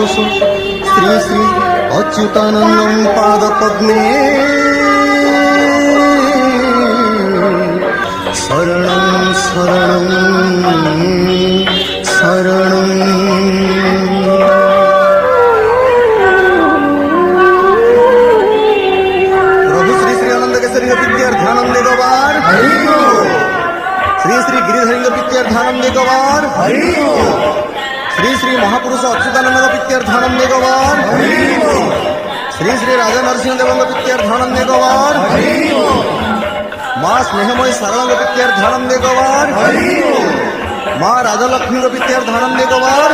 महापुरुष श्री श्री अच्युतानंदं पादपद्मे शरणं शरणं शरणं। प्रभु श्री श्री आनंद केसरी विद्यार्थानंद गवार श्री श्री गिरिधर विद्यार्थानंद गवार श्री श्री महापुरुष अच्युतानंद विद्यार्थानंद गवार श्री श्री राजा नरसिंह देव विद्यार्थानंद गवार माँ स्नेहमय सारंग विद्यार्थानंद गवार माँ राजलक्ष्मी विद्यार्थानंद गवार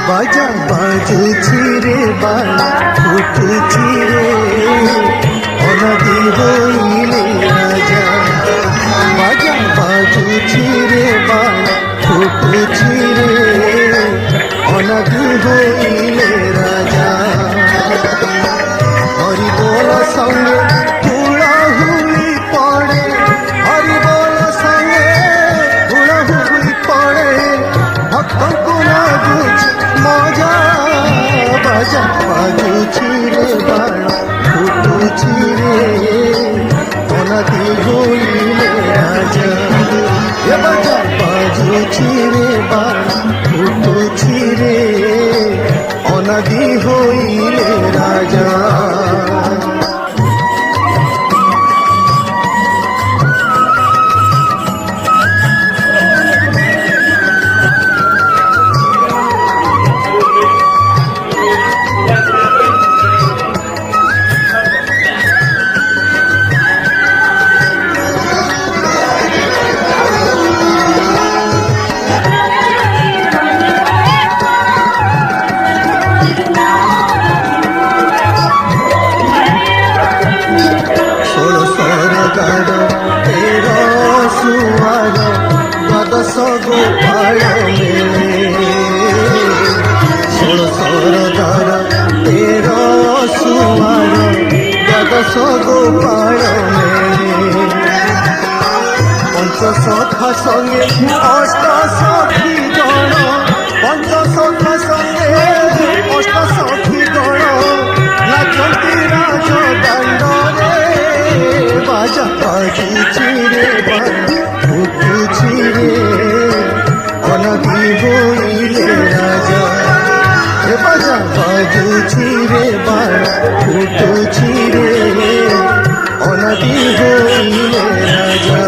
बाजा बाजुछि रे बाला फुटुछि रे अनदी होइले राजा बाजा बाजुछि रे बाला फुटुछि रे अनदी होइले राजा हरि बोल संगे हुलाहुली पड़े हरि बोल संगे हुलाहुली पड़े भक्तों को नाचुछि मजा बाजा बाजुछि रे बाला फुटुछि रे अनदी होइले राजा ये बाजा बाजुछि रे बाला फुटुछि रे अनदी होइले राजा। गोपाल षोल सरदार 13 सुमार 12 गोपाल पंचसखा संगे 8 सखी गण पंचसखा संगे 8 सखी गण नाचती राज दांडरे बाजा बाजुछि रे बाला फुटुछि रे अनदी होइले राजा हे बाजा बाजुछि रे बाला फुटुछि रे अनदी होइले राजा।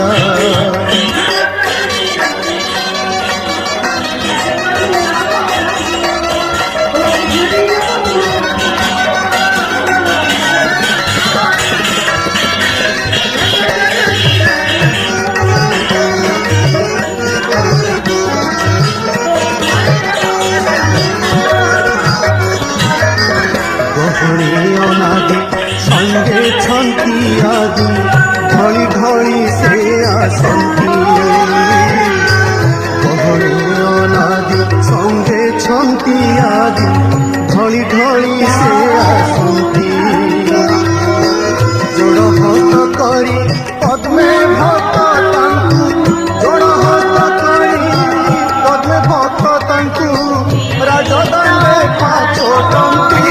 अनादि संगे छंती आदि ढली ढली से आसंती गहणे अनादि संगे छंती आदि ढली ढली से आसंती जोड़ हाथ करी पद्मे भक्त तांकु जोड़ हाथ करी पद्मे भक्त तांकु राजदंडे पाचोटंती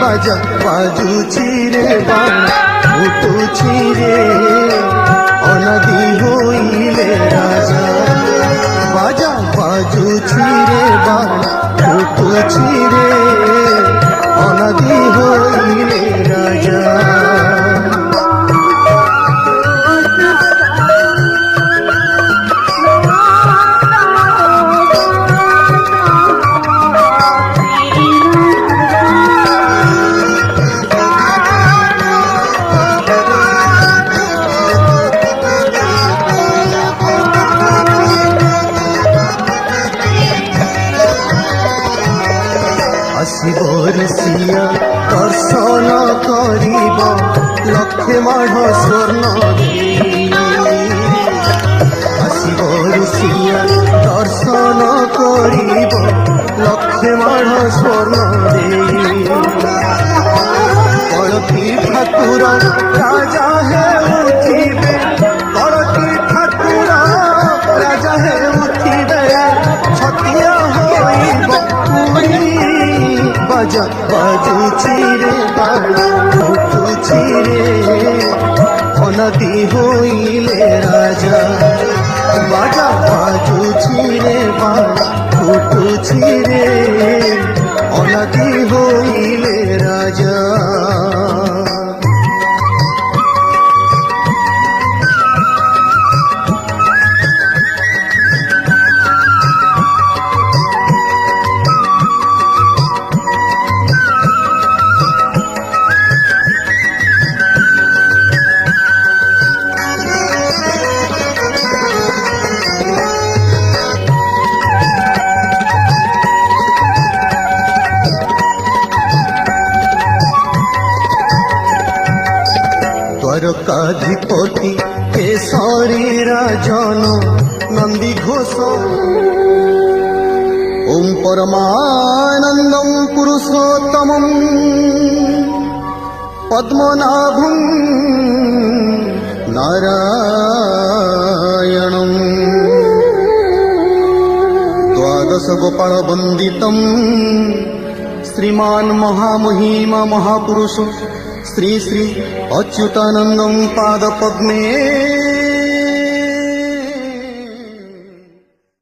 बाजा बाजुछि रे बाला फुटुछि रे अनदी होइले राजा बाजा बाजुछि रे बाला फुटुछि रे अनदी होइले राजा। আসিব ঋষিয়া দর্শন করিব লক্ষে মাঢ় স্বর্ণ দেই আসিব ঋষিয়া দর্শন করিব লক্ষে মাঢ় স্বর্ণ দেই কলকি ঠাকুর রাজা হেউথিবে কলকি ঠাকুর রাজা হেউথিবে ছটিয়া হইব পুরী বাজা বাজুছি রে বাজা ফুটুছি রে অনতি হইলে রাজা বাজা বাজুছি রে বাজা ফুটুছি রে অনতি হইলে রাজা দ্বারকাধিপতি কেশরী রাজন নন্দী ঘোষ ওম পরমানন্দম পুরুষোত্তমম পদ্মনাভম নারায়ণম দ্বাদশ গোপাল বন্দিতম শ্রীমান মহামহিমা মহাপুরুষ শ্রী শ্রী অচ্युतानंदं पाद पद्मे